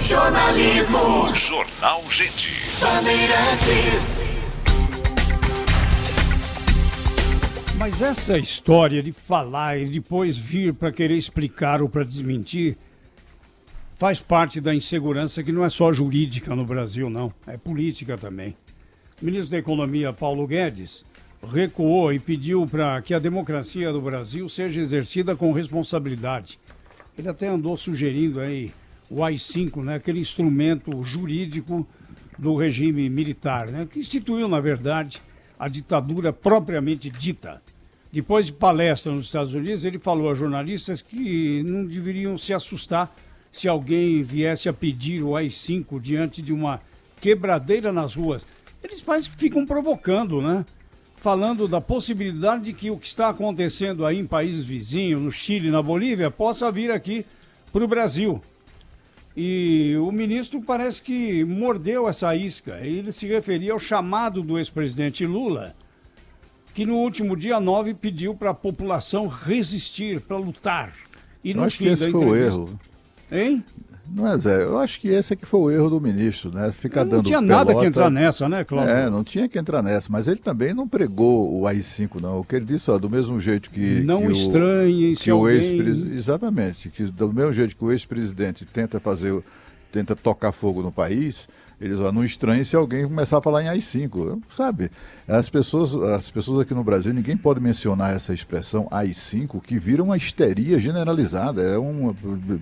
Jornalismo. Jornal Gente. Bandeirantes. Mas essa história de falar e depois vir para querer explicar ou para desmentir faz parte da insegurança que não é só jurídica no Brasil, não. É política também. O ministro da Economia, Paulo Guedes, recuou e pediu para que a democracia do Brasil seja exercida com responsabilidade. Ele até andou sugerindo aí o AI-5, né, aquele instrumento jurídico do regime militar, né, que instituiu, na verdade, a ditadura propriamente dita. Depois de palestra nos Estados Unidos, ele falou a jornalistas que não deveriam se assustar se alguém viesse a pedir o AI-5 diante de uma quebradeira nas ruas. Eles parece que ficam provocando, né? Falando da possibilidade de que o que está acontecendo aí em países vizinhos, no Chile, na Bolívia, possa vir aqui para o Brasil. E o ministro parece que mordeu essa isca. Ele se referia ao chamado do ex-presidente Lula, que no último dia 9 pediu para a população resistir, para lutar. E no acho fim que esse da foi o entrevista... erro. Hein? Não é, Zé? Eu acho que esse é que foi o erro do ministro, né? Ficar dando Não tinha nada pelota. que entrar nessa, né, Cláudio? Não tinha que entrar nessa, mas ele também não pregou o AI-5, não. O que ele disse, ó, do mesmo jeito que... Não que estranhe se que o alguém... Exatamente, que do mesmo jeito que o ex-presidente tenta tocar fogo no país, eles não estranhem se alguém começar a falar em AI-5, sabe? As pessoas aqui no Brasil, ninguém pode mencionar essa expressão AI-5, que vira uma histeria generalizada,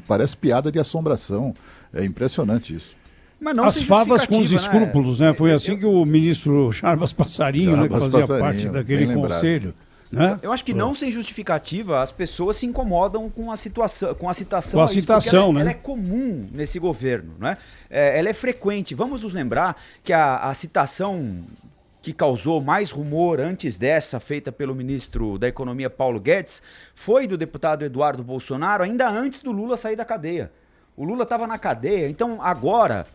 parece piada de assombração, é impressionante isso. Mas não As favas com os justificativa, escrúpulos, né? Foi assim que o ministro Jarbas Passarinho, né, que Jarbas fazia Passarinho, parte daquele bem lembrado. conselho, né? Eu acho que não sem justificativa, as pessoas se incomodam com a situação, com a citação. Com a a isso, citação, ela, né? ela é comum nesse governo, né? Ela é frequente. Vamos nos lembrar que a citação que causou mais rumor antes dessa, feita pelo ministro da Economia Paulo Guedes, foi do deputado Eduardo Bolsonaro, ainda antes do Lula sair da cadeia. O Lula estava na cadeia, então agora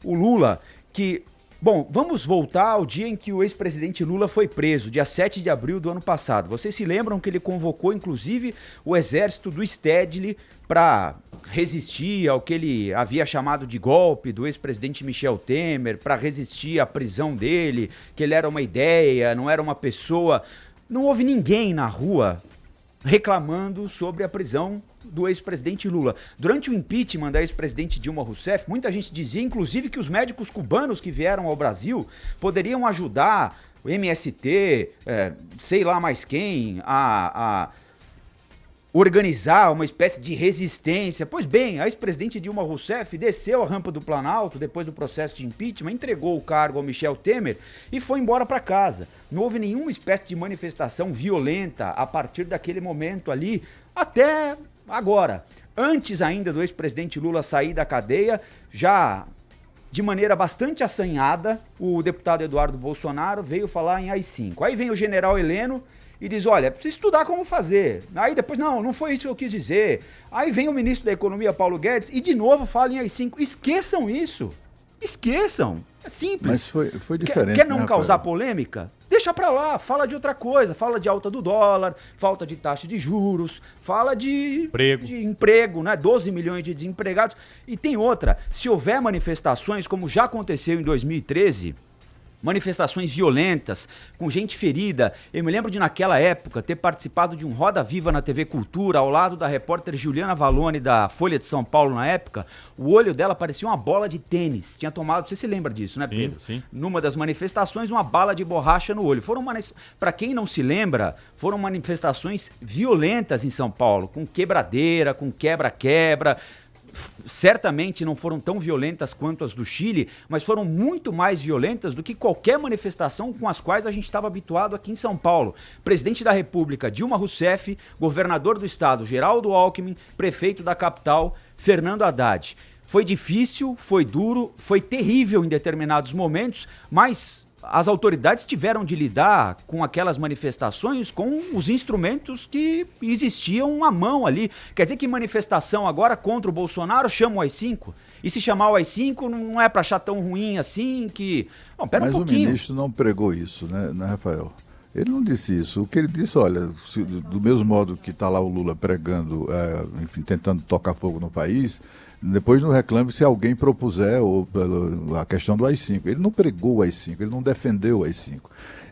o Lula que... Bom, vamos voltar ao dia em que o ex-presidente Lula foi preso, dia 7 de abril do ano passado. Vocês se lembram que ele convocou, inclusive, o exército do Stedley para resistir ao que ele havia chamado de golpe do ex-presidente Michel Temer, para resistir à prisão dele, que ele era uma ideia, não era uma pessoa. Não houve ninguém na rua reclamando sobre a prisão do ex-presidente Lula. Durante o impeachment da ex-presidente Dilma Rousseff, muita gente dizia, inclusive, que os médicos cubanos que vieram ao Brasil poderiam ajudar o MST, sei lá mais quem, a organizar uma espécie de resistência. Pois bem, a ex-presidente Dilma Rousseff desceu a rampa do Planalto depois do processo de impeachment, entregou o cargo ao Michel Temer e foi embora para casa. Não houve nenhuma espécie de manifestação violenta a partir daquele momento ali, até agora. Antes ainda do ex-presidente Lula sair da cadeia, já de maneira bastante assanhada, o deputado Eduardo Bolsonaro veio falar em AI-5. Aí vem o general Heleno e diz, olha, precisa estudar como fazer. Aí depois, não foi isso que eu quis dizer. Aí vem o ministro da Economia, Paulo Guedes, e de novo fala em AI-5. Esqueçam isso. Esqueçam. É simples. Mas foi diferente. Quer não né, causar Rafael? polêmica? Deixa pra lá, fala de outra coisa, fala de alta do dólar, falta de taxa de juros, fala de emprego, né? 12 milhões de desempregados. E tem outra, se houver manifestações, como já aconteceu em 2013, manifestações violentas, com gente ferida. Eu me lembro de, naquela época, ter participado de um Roda Viva na TV Cultura, ao lado da repórter Juliana Valone, da Folha de São Paulo, na época. O olho dela parecia uma bola de tênis. Tinha tomado, você se lembra disso, né, Pedro? Sim. Numa das manifestações, uma bala de borracha no olho. Para quem não se lembra, foram manifestações violentas em São Paulo, com quebradeira, com quebra-quebra. Certamente não foram tão violentas quanto as do Chile, mas foram muito mais violentas do que qualquer manifestação com as quais a gente estava habituado aqui em São Paulo. Presidente da República, Dilma Rousseff, governador do estado, Geraldo Alckmin, prefeito da capital, Fernando Haddad. Foi difícil, foi duro, foi terrível em determinados momentos, mas as autoridades tiveram de lidar com aquelas manifestações com os instrumentos que existiam à mão ali. Quer dizer que manifestação agora contra o Bolsonaro chama o AI-5? E se chamar o AI-5 não é para achar tão ruim assim que... Não, pera um pouquinho. Mas o ministro não pregou isso, né, Rafael? Ele não disse isso. O que ele disse, olha, do mesmo modo que está lá o Lula pregando, enfim, tentando tocar fogo no país, Depois não reclame se alguém propuser a questão do AI-5. Ele não pregou o AI-5, ele não defendeu o AI-5.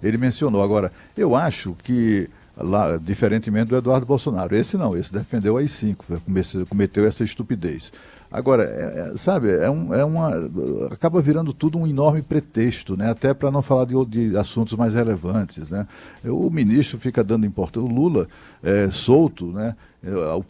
Ele mencionou. Agora, eu acho que, lá, diferentemente do Eduardo Bolsonaro, esse não, esse defendeu o AI-5, cometeu essa estupidez. Agora, sabe, acaba virando tudo um enorme pretexto, né? Até para não falar de assuntos mais relevantes, né? O ministro fica dando importância, o Lula solto, né? O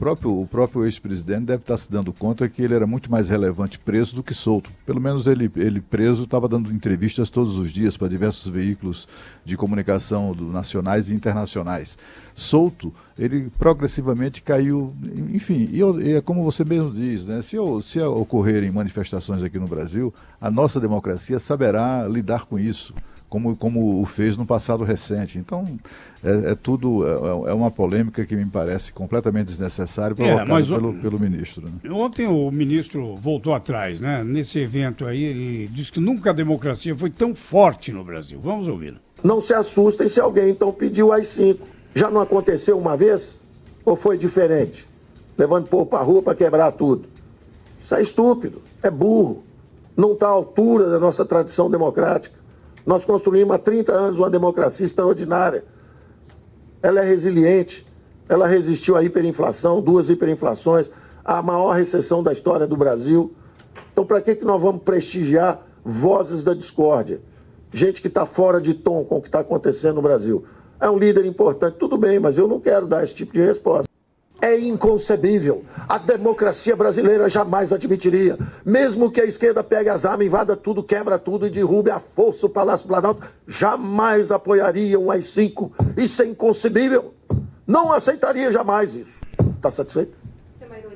próprio ex-presidente deve estar se dando conta que ele era muito mais relevante preso do que solto. Pelo menos ele preso estava dando entrevistas todos os dias para diversos veículos de comunicação nacionais e internacionais. Solto, ele progressivamente caiu, enfim, e é como você mesmo diz, né? Se ocorrerem manifestações aqui no Brasil, a nossa democracia saberá lidar com isso, como o fez no passado recente. Então, é uma polêmica que me parece completamente desnecessária, provocada pelo ministro. Né? Ontem o ministro voltou atrás, né? Nesse evento aí, ele disse que nunca a democracia foi tão forte no Brasil. Vamos ouvi-lo. Não se assustem se alguém então pediu AI-5. Já não aconteceu uma vez? Ou foi diferente? Levando o povo para a rua para quebrar tudo. Isso é estúpido, é burro. Não está à altura da nossa tradição democrática. Nós construímos há 30 anos uma democracia extraordinária. Ela é resiliente, ela resistiu à hiperinflação, 2 hiperinflações, a maior recessão da história do Brasil. Então, para que nós vamos prestigiar vozes da discórdia? Gente que está fora de tom com o que está acontecendo no Brasil. É um líder importante, tudo bem, mas eu não quero dar esse tipo de resposta. É inconcebível. A democracia brasileira jamais admitiria. Mesmo que a esquerda pegue as armas, invada tudo, quebra tudo e derrube à força o Palácio Planalto, jamais apoiaria um AI-5. Isso é inconcebível. Não aceitaria jamais isso. Está satisfeito?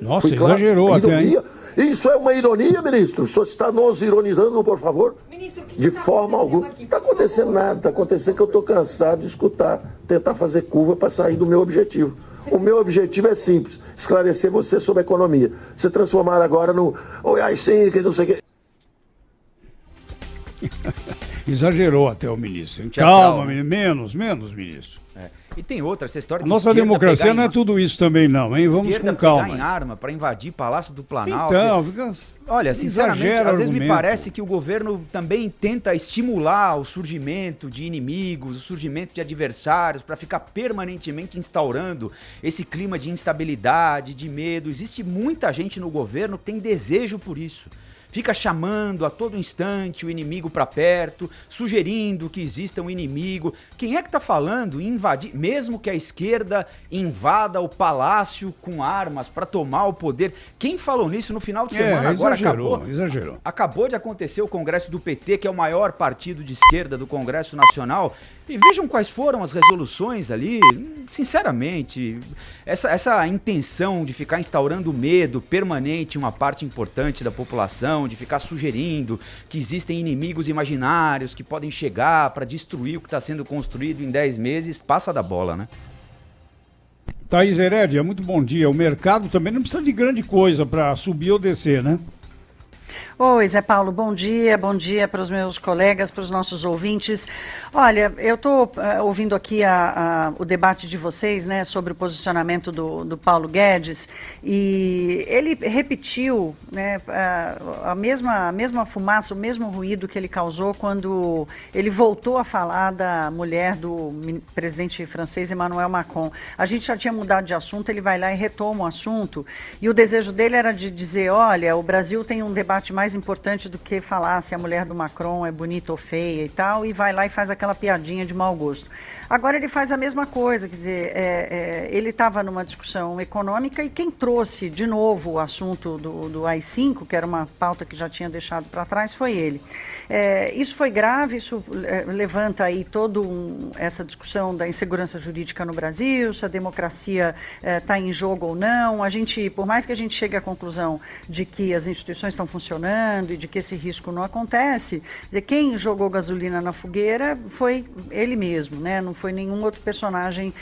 Nossa, claro. Exagerou até, hein? Isso é uma ironia, ministro? O senhor está nos ironizando, por favor? Ministro, de forma alguma. Não está acontecendo nada. Está acontecendo que eu estou cansado de escutar, tentar fazer curva para sair do meu objetivo. O meu objetivo é simples, esclarecer você sobre a economia. Se transformar agora no AI-5 e não sei o quê. Exagerou até o ministro. Calma, menos, ministro. E tem outra, essa história A de nossa democracia não é tudo isso também não, hein? Vamos com calma. Pegar em arma para invadir Palácio do Planalto. Então, olha, sinceramente, às vezes me argumento. parece que o governo também tenta estimular o surgimento de inimigos, o surgimento de adversários, para ficar permanentemente instaurando esse clima de instabilidade, de medo. Existe muita gente no governo que tem desejo por isso. Fica chamando a todo instante o inimigo para perto, sugerindo que exista um inimigo. Quem é que está falando em invadir, mesmo que a esquerda invada o palácio com armas para tomar o poder? Quem falou nisso no final de semana? Agora exagerou. Acabou de acontecer o Congresso do PT, que é o maior partido de esquerda do Congresso Nacional. E vejam quais foram as resoluções ali. Sinceramente, essa intenção de ficar instaurando medo permanente em uma parte importante da população, de ficar sugerindo que existem inimigos imaginários que podem chegar para destruir o que está sendo construído em 10 meses, passa da bola, né? Thaís Herédia, muito bom dia. O mercado também não precisa de grande coisa para subir ou descer, né? Oi, Zé Paulo, bom dia para os meus colegas, para os nossos ouvintes. Olha, eu estou ouvindo aqui o debate de vocês, né, sobre o posicionamento do Paulo Guedes, e ele repetiu, né, a mesma fumaça, o mesmo ruído que ele causou quando ele voltou a falar da mulher do presidente francês Emmanuel Macron. A gente já tinha mudado de assunto, ele vai lá e retoma o assunto, e o desejo dele era de dizer, olha, o Brasil tem um debate mais importante do que falar se a mulher do Macron é bonita ou feia e tal, e vai lá e faz aquela piadinha de mau gosto. Agora ele faz a mesma coisa, quer dizer, ele estava numa discussão econômica e quem trouxe de novo o assunto do AI-5, que era uma pauta que já tinha deixado para trás, foi ele. Isso foi grave, isso levanta aí toda essa discussão da insegurança jurídica no Brasil, se a democracia está em jogo ou não. Por mais que a gente chegue à conclusão de que as instituições estão funcionando funcionando e de que esse risco não acontece, quem jogou gasolina na fogueira foi ele mesmo, né? Não foi nenhum outro personagem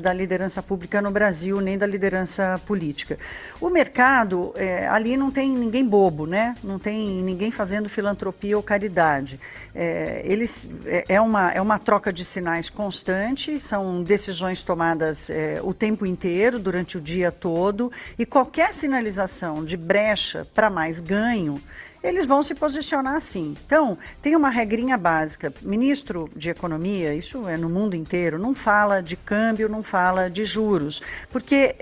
da liderança pública no Brasil, nem da liderança política. O mercado, ali não tem ninguém bobo, né? Não tem ninguém fazendo filantropia ou caridade. É uma troca de sinais constante, são decisões tomadas o tempo inteiro, durante o dia todo, e qualquer sinalização de brecha para mais ganho, eles vão se posicionar assim. Então, tem uma regrinha básica. Ministro de Economia, isso é no mundo inteiro, não fala de câmbio, não fala de juros, porque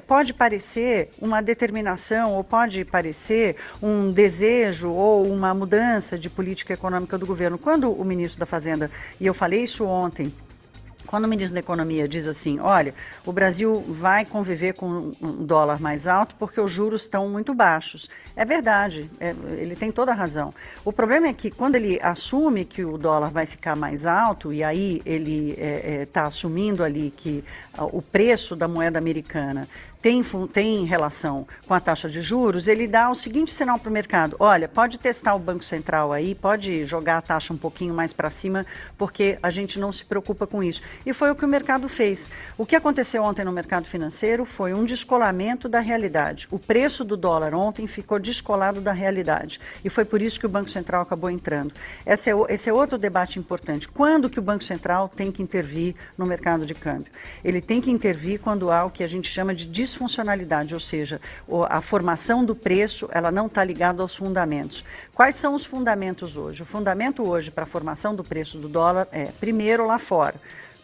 pode parecer uma determinação ou pode parecer um desejo ou uma mudança de política econômica do governo. Quando o ministro da Fazenda, e eu falei isso ontem, quando o ministro da Economia diz assim, olha, o Brasil vai conviver com um dólar mais alto porque os juros estão muito baixos. É verdade, ele tem toda a razão. O problema é que quando ele assume que o dólar vai ficar mais alto, e aí ele está assumindo ali que o preço da moeda americana tem relação com a taxa de juros, ele dá o seguinte sinal para o mercado: olha, pode testar o Banco Central aí, pode jogar a taxa um pouquinho mais para cima, porque a gente não se preocupa com isso. E foi o que o mercado fez. O que aconteceu ontem no mercado financeiro foi um descolamento da realidade. O preço do dólar ontem ficou descolado da realidade. E foi por isso que o Banco Central acabou entrando. Esse é outro debate importante. Quando que o Banco Central tem que intervir no mercado de câmbio? Ele tem que intervir quando há o que a gente chama de disfuncionalidade, ou seja, a formação do preço, ela não está ligada aos fundamentos. Quais são os fundamentos hoje? O fundamento hoje para a formação do preço do dólar é, primeiro, lá fora.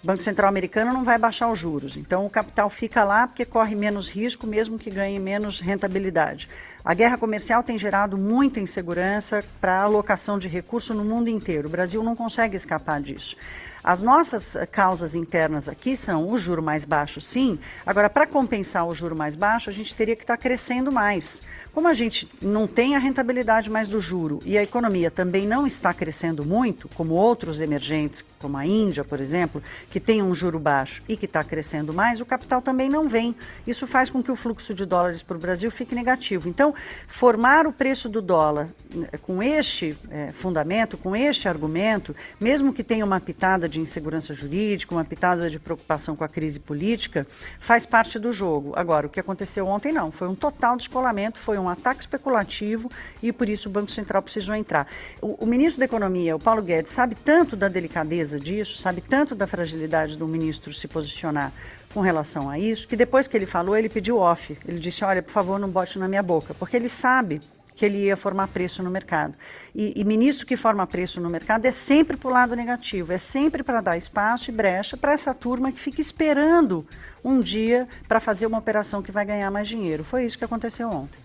O Banco Central americano não vai baixar os juros, então o capital fica lá porque corre menos risco, mesmo que ganhe menos rentabilidade. A guerra comercial tem gerado muita insegurança para a alocação de recursos no mundo inteiro. O Brasil não consegue escapar disso. As nossas causas internas aqui são o juro mais baixo, sim. Agora, para compensar o juro mais baixo, a gente teria que estar crescendo mais. Como a gente não tem a rentabilidade mais do juro e a economia também não está crescendo muito, como outros emergentes, como a Índia, por exemplo, que tem um juro baixo e que está crescendo mais, o capital também não vem. Isso faz com que o fluxo de dólares para o Brasil fique negativo. Então, formar o preço do dólar com este fundamento, com este argumento, mesmo que tenha uma pitada de insegurança jurídica, uma pitada de preocupação com a crise política, faz parte do jogo. Agora, o que aconteceu ontem não, foi um total descolamento, foi um ataque especulativo e por isso o Banco Central precisou entrar. O ministro da Economia, o Paulo Guedes, sabe tanto da delicadeza disso, sabe tanto da fragilidade do ministro se posicionar com relação a isso, que depois que ele falou, ele pediu off. Ele disse, olha, por favor, não bote na minha boca, porque ele sabe que ele ia formar preço no mercado. E ministro que forma preço no mercado é sempre para o lado negativo, é sempre para dar espaço e brecha para essa turma que fica esperando um dia para fazer uma operação que vai ganhar mais dinheiro. Foi isso que aconteceu ontem.